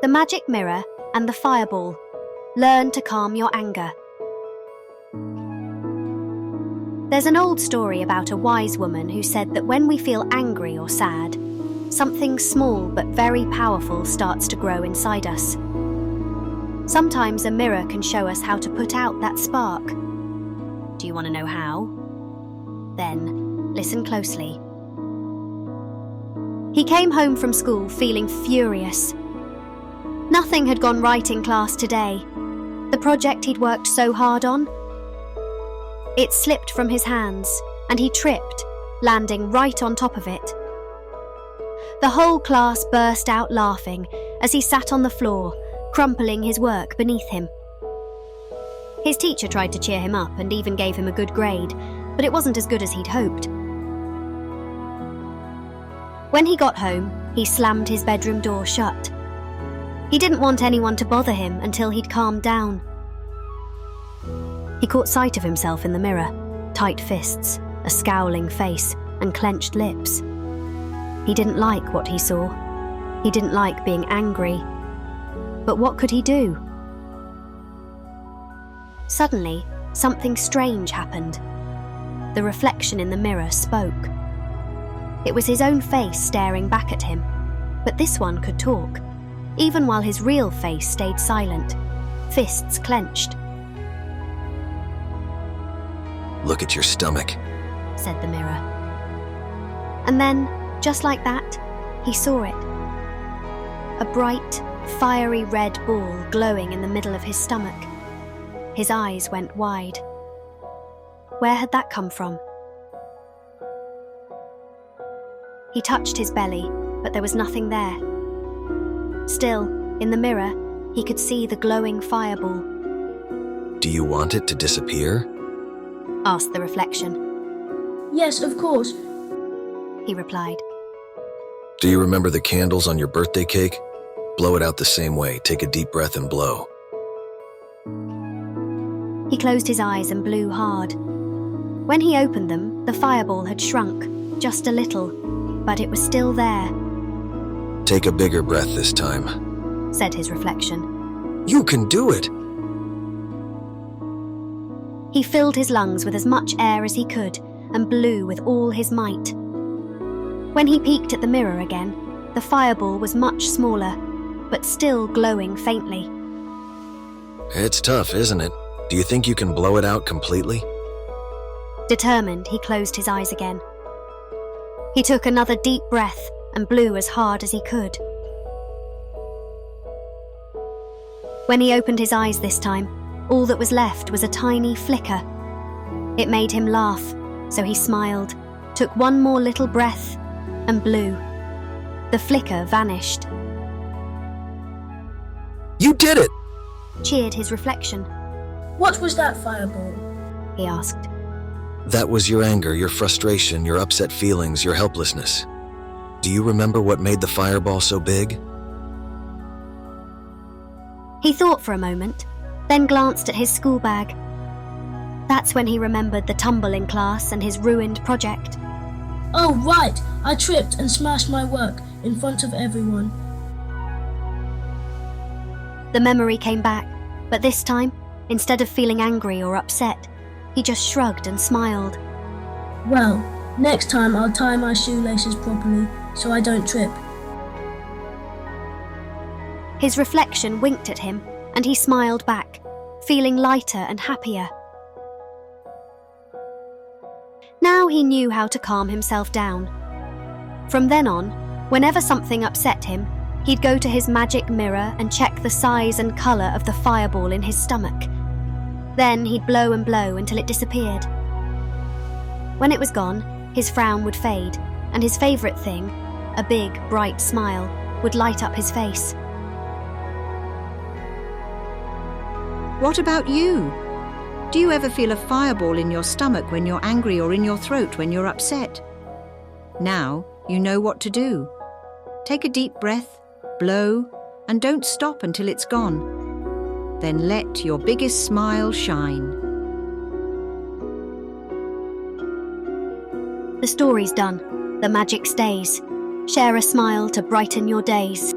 The Magic Mirror and the Fireball. Learn to calm your anger. There's an old story about a wise woman who said that when we feel angry or sad, something small but very powerful starts to grow inside us. Sometimes a mirror can show us how to put out that spark. Do you want to know how? Then, listen closely. He came home from school feeling furious. Nothing had gone right in class today. The project he'd worked so hard on. It slipped from his hands, and he tripped, landing right on top of it. The whole class burst out laughing as he sat on the floor, crumpling his work beneath him. His teacher tried to cheer him up and even gave him a good grade, but it wasn't as good as he'd hoped. When he got home, he slammed his bedroom door shut. He didn't want anyone to bother him until he'd calmed down. He caught sight of himself in the mirror, tight fists, a scowling face, and clenched lips. He didn't like what he saw. He didn't like being angry. But what could he do? Suddenly, something strange happened. The reflection in the mirror spoke. It was his own face staring back at him, but this one could talk, even while his real face stayed silent, fists clenched. "Look at your stomach," said the mirror. And then, just like that, he saw it. A bright, fiery red ball glowing in the middle of his stomach. His eyes went wide. Where had that come from? He touched his belly, but there was nothing there. Still, in the mirror, he could see the glowing fireball. "Do you want it to disappear?" asked the reflection. "Yes, of course," he replied. "Do you remember the candles on your birthday cake? Blow it out the same way. Take a deep breath and blow." He closed his eyes and blew hard. When he opened them, the fireball had shrunk, just a little, but it was still there. "Take a bigger breath this time," said his reflection. "You can do it!" He filled his lungs with as much air as he could and blew with all his might. When he peeked at the mirror again, the fireball was much smaller, but still glowing faintly. "It's tough, isn't it? Do you think you can blow it out completely?" Determined, he closed his eyes again. He took another deep breath and blew as hard as he could. When he opened his eyes this time, all that was left was a tiny flicker. It made him laugh, so he smiled, took one more little breath, and blew. The flicker vanished. "You did it!" cheered his reflection. "What was that fireball?" he asked. "That was your anger, your frustration, your upset feelings, your helplessness. Do you remember what made the fireball so big?" He thought for a moment, then glanced at his school bag. That's when he remembered the tumble in class and his ruined project. "Oh, right! I tripped and smashed my work in front of everyone." The memory came back, but this time, instead of feeling angry or upset, he just shrugged and smiled. "Well, next time I'll tie my shoelaces properly so I don't trip." His reflection winked at him, and he smiled back, feeling lighter and happier. Now he knew how to calm himself down. From then on, whenever something upset him, he'd go to his magic mirror and check the size and colour of the fireball in his stomach. Then he'd blow and blow until it disappeared. When it was gone, his frown would fade, and his favourite thing, a big, bright smile, would light up his face. What about you? Do you ever feel a fireball in your stomach when you're angry or in your throat when you're upset? Now you know what to do. Take a deep breath, blow, and don't stop until it's gone. Then let your biggest smile shine. The story's done. The magic stays. Share a smile to brighten your days.